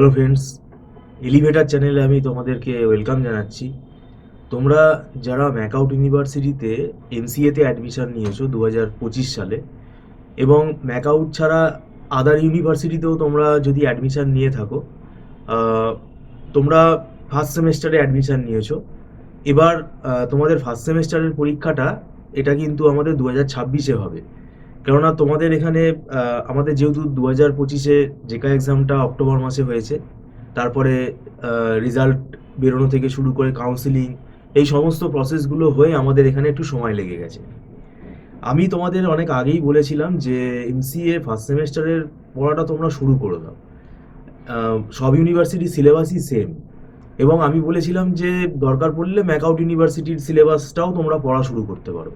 Hello friends, elevator চ্যানেলে আমি তোমাদেরকে ওয়েলকাম জানাচ্ছি। তোমরা যারা ম্যাকআউট ইউনিভার্সিটিতে এমসিএতে অ্যাডমিশন নিয়েছো 2025 সালে, এবং ম্যাকআউট ছাড়া আদার ইউনিভার্সিটিতেও তোমরা যদি অ্যাডমিশন নিয়ে থাকো, তোমরা ফার্স্ট সেমেস্টারে অ্যাডমিশন নিয়েছো। এবার তোমাদের ফার্স্ট সেমেস্টারের পরীক্ষাটা এটা কিন্তু আমাদের 2026-এ হবে। কেননা তোমাদের এখানে আমাদের যেহেতু 2025-এ জেকা এক্সামটা অক্টোবর মাসে হয়েছে, তারপরে রেজাল্ট বেরোনো থেকে শুরু করে কাউন্সিলিং, এই সমস্ত প্রসেসগুলো হয়ে আমাদের এখানে একটু সময় লেগে গেছে। আমি তোমাদের অনেক আগেই বলেছিলাম যে এমসিএ ফার্স্ট সেমেস্টারের পড়াটা তোমরা শুরু করে দাও। সব ইউনিভার্সিটির সিলেবাসই সেম, এবং আমি বলেছিলাম যে দরকার পড়লে ম্যাকআউট ইউনিভার্সিটির সিলেবাসটাও তোমরা পড়া শুরু করতে পারো।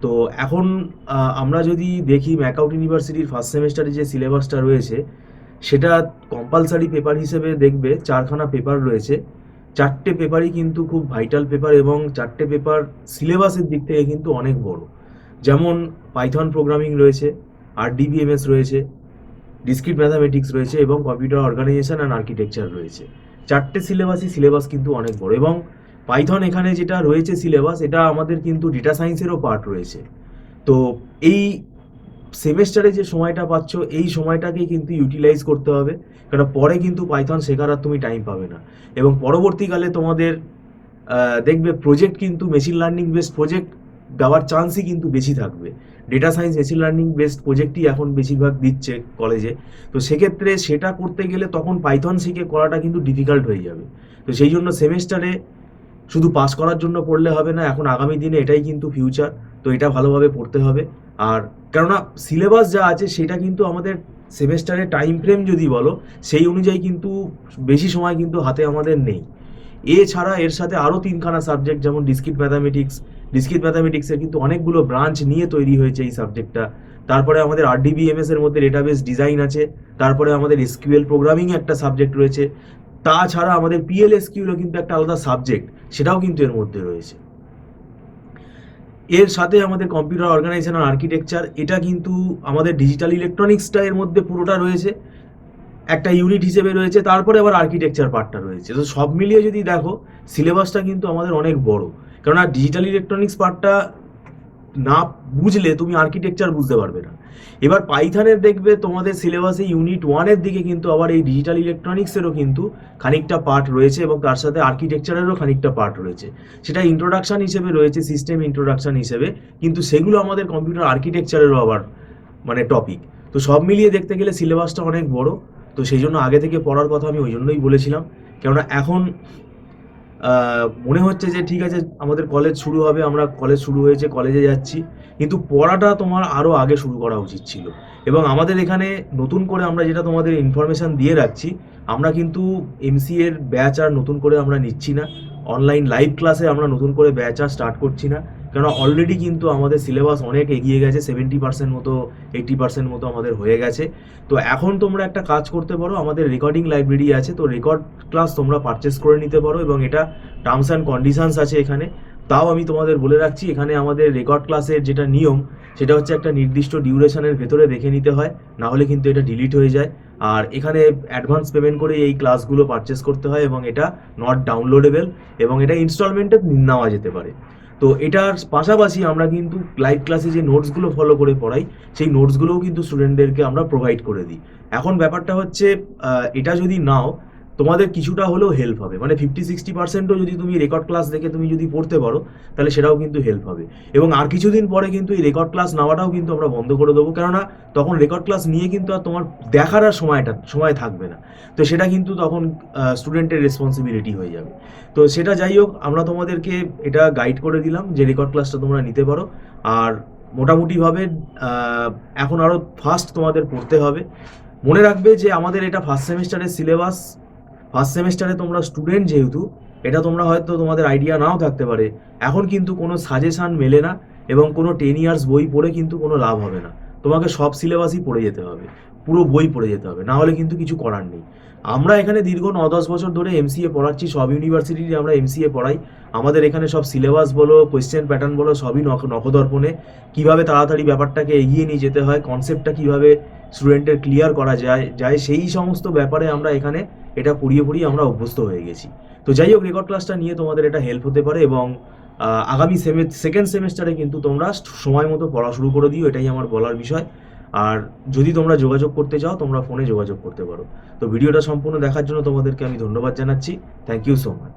তো এখন আমরা যদি দেখি ম্যাকআউট ইউনিভার্সিটির ফার্স্ট সেমেস্টারে যে সিলেবাসটা রয়েছে, সেটা কম্পালসারি পেপার হিসেবে দেখবে 4খানা পেপার রয়েছে। 4টে পেপারই কিন্তু খুব ভাইটাল পেপার, এবং 4টে পেপার সিলেবাসের দিক থেকে কিন্তু অনেক বড়। যেমন পাইথন প্রোগ্রামিং রয়েছে, আরডিবিএমএস রয়েছে, ডিসক্রিট ম্যাথামেটিক্স রয়েছে, এবং কম্পিউটার অর্গানাইজেশন অ্যান্ড আর্কিটেকচার রয়েছে। 4টে সিলেবাস কিন্তু অনেক বড়। এবং পাইথন এখানে যেটা রয়েছে সিলেবাস, এটা আমাদের কিন্তু ডেটা সায়েন্সেরও পার্ট রয়েছে। তো এই সেমেস্টারে যে সময়টা পাচ্ছ, এই সময়টাকে কিন্তু ইউটিলাইজ করতে হবে, কারণ পরে কিন্তু পাইথন শেখার আর তুমি টাইম পাবে না। এবং পরবর্তীকালে তোমাদের দেখবে প্রজেক্ট কিন্তু মেশিন লার্নিং বেসড প্রজেক্ট দেওয়ার চান্সই কিন্তু বেশি থাকবে। Data science machine learning based প্রজেক্টই এখন বেশিরভাগ দিচ্ছে কলেজে। তো সেক্ষেত্রে সেটা করতে গেলে তখন পাইথন শিখে করাটা কিন্তু ডিফিকাল্ট হয়ে যাবে। তো সেই জন্য সেমেস্টারে শুধু পাস করার জন্য পড়লে হবে না, এখন আগামী দিনে এটাই কিন্তু ফিউচার। তো এটা ভালোভাবে পড়তে হবে। আর কেননা সিলেবাস যা আছে সেটা কিন্তু আমাদের সেমেস্টারের টাইম ফ্রেম যদি বলো, সেই অনুযায়ী কিন্তু বেশি সময় কিন্তু হাতে আমাদের নেই। এছাড়া এর সাথে আরও 3খানা সাবজেক্ট, যেমন ডিসক্রিট ম্যাথামেটিক্সের কিন্তু অনেকগুলো ব্রাঞ্চ নিয়ে তৈরি হয়েছে এই সাবজেক্টটা। তারপরে আমাদের আরডিবিএমএস এর মধ্যে ডেটাবেস ডিজাইন আছে। তারপরে আমাদের এসকিউএল প্রোগ্রামিং একটা সাবজেক্ট রয়েছে। তাছাড়া আমাদের পিএলএসকিউএলও কিন্তু একটা আলাদা সাবজেক্ট, সেটাও কিন্তু এর মধ্যে রয়েছে। এর সাথে আমাদের কম্পিউটার অর্গানাইজেশন আর আর্কিটেকচার, এটা কিন্তু আমাদের ডিজিটাল ইলেকট্রনিক্সটা এর মধ্যে পুরোটা রয়েছে, একটা ইউনিট হিসেবে রয়েছে। তারপরে আবার আর্কিটেকচার পার্টটা রয়েছে। তো সব মিলিয়ে যদি দেখো, সিলেবাসটা কিন্তু আমাদের অনেক বড়। কেননা ডিজিটাল ইলেকট্রনিক্স পার্টটা না বুঝলে তুমি আর্কিটেকচার বুঝতে পারবে না। এবার পাইথনের দেখবে তোমাদের সিলেবাসে ইউনিট 1-এর দিকে কিন্তু আবার এই ডিজিটাল ইলেকট্রনিক্সেরও কিন্তু খানিকটা পার্ট রয়েছে, এবং তার সাথে আর্কিটেকচারেরও খানিকটা পার্ট রয়েছে। সেটা ইন্ট্রোডাকশন হিসেবে রয়েছে, সিস্টেম ইন্ট্রোডাকশন হিসেবে, কিন্তু সেগুলো আমাদের কম্পিউটার আর্কিটেকচারেরও আবার মানে টপিক। তো সব মিলিয়ে দেখতে গেলে সিলেবাসটা অনেক বড়। তো সেই জন্য আগে থেকে পড়ার কথা আমি ওই জন্যই বলেছিলাম। কেননা এখন মনে হচ্ছে যে ঠিক আছে আমাদের কলেজ শুরু হবে, আমরা কলেজ শুরু হয়েছে, কলেজে যাচ্ছি, কিন্তু পড়াটা তোমার আরও আগে শুরু করা উচিত ছিল। এবং আমাদের এখানে নতুন করে আমরা যেটা তোমাদের ইনফরমেশান দিয়ে রাখছি, আমরা কিন্তু এমসিএর ব্যাচ আর নতুন করে আমরা নিচ্ছি না। অনলাইন লাইভ ক্লাসে আমরা নতুন করে ব্যাচ আর স্টার্ট করছি না, কেননা অলরেডি কিন্তু আমাদের সিলেবাস অনেক এগিয়ে গেছে। 70% মতো, 80% মতো আমাদের হয়ে গেছে। তো এখন তোমরা একটা কাজ করতে পারো, আমাদের রেকর্ডিং লাইব্রেরি আছে, তো রেকর্ড ক্লাস তোমরা পারচেস করে নিতে পারো, এবং এটা টার্মস অ্যান্ড কন্ডিশনস আছে এখানে। তাও আমি তোমাদের বলে রাখছি, এখানে আমাদের রেকর্ড ক্লাসের যেটা নিয়ম, সেটা হচ্ছে একটা নির্দিষ্ট ডিউরেশনের ভেতরে দেখে নিতে হয়, না হলে কিন্তু এটা ডিলিট হয়ে যায়। আর এখানে অ্যাডভান্স পেমেন্ট করে এই ক্লাসগুলো পারচেস করতে হয়, এবং এটা নট ডাউনলোডেবল, এবং এটা ইনস্টলমেন্টে নেওয়া যেতে পারে। তো এটার পাশাপাশি আমরা কিন্তু লাইভ ক্লাসে যে নোটসগুলো ফলো করে পড়াই, সেই নোটসগুলোও কিন্তু স্টুডেন্টদেরকে আমরা প্রোভাইড করে দিই। এখন ব্যাপারটা হচ্ছে, এটা যদি নাও, তোমাদের কিছুটা হলেও হেল্প হবে। মানে 50-60%ও যদি তুমি রেকর্ড ক্লাস দেখে তুমি যদি পড়তে পারো, তাহলে সেটাও কিন্তু হেল্প হবে। এবং আর কিছুদিন পরে কিন্তু এই রেকর্ড ক্লাস নেওয়াটাও কিন্তু আমরা বন্ধ করে দেবো, কেননা তখন রেকর্ড ক্লাস নিয়ে কিন্তু আর তোমার দেখার আর সময় থাকবে না। তো সেটা কিন্তু তখন স্টুডেন্টের রেসপন্সিবিলিটি হয়ে যাবে। তো সেটা যাই হোক, আমরা তোমাদেরকে এটা গাইড করে দিলাম যে রেকর্ড ক্লাসটা তোমরা নিতে পারো। আর মোটামুটিভাবে এখন আরও ফাস্ট তোমাদের পড়তে হবে। মনে রাখবে যে আমাদের এটা ফার্স্ট সেমেস্টারের সিলেবাস। ফার্স্ট সেমেস্টারে তোমরা স্টুডেন্ট যেহেতু, এটা তোমরা হয়তো তোমাদের আইডিয়া নাও থাকতে পারে, এখন কিন্তু কোনো সাজেশান মেলে না, এবং কোনো 10 ইয়ার্স বই পড়ে কিন্তু কোনো লাভ হবে না। তোমাকে সব সিলেবাসই পড়ে যেতে হবে, পুরো বই পড়ে যেতে হবে, না হলে কিন্তু কিছু করার নেই। আমরা এখানে দীর্ঘ 9-10 বছর ধরে এমসিএ পড়াচ্ছি, সব ইউনিভার্সিটিতে আমরা এমসিএ পড়াই। আমাদের এখানে সব সিলেবাস বলো, কোয়েশ্চেন প্যাটার্ন বলো, সবই নখদর্পণে। কিভাবে তাড়াতাড়ি ব্যাপারটাকে এগিয়ে নিয়ে যেতে হয়, কনসেপ্টটা কিভাবে স্টুডেন্টের ক্লিয়ার করা যায় সেই সমস্ত ব্যাপারে আমরা এখানে এটা পড়িয়ে পড়িয়ে আমরা অভ্যস্ত হয়ে গেছি। তো যাই হোক, রেকর্ড ক্লাসটা নিয়ে তোমাদের এটা হেল্প হতে পারে, এবং আগামী সেকেন্ড সেমেস্টারে কিন্তু তোমরা সময় মতো পড়া শুরু করে দিও, এটাই আমার বলার বিষয়। আর যদি তোমরা যোগাযোগ করতে চাও, তোমরা ফোনে যোগাযোগ করতে পারো। তো ভিডিওটা সম্পূর্ণ দেখার জন্য তোমাদেরকে আমি ধন্যবাদ জানাচ্ছি। Thank you so much.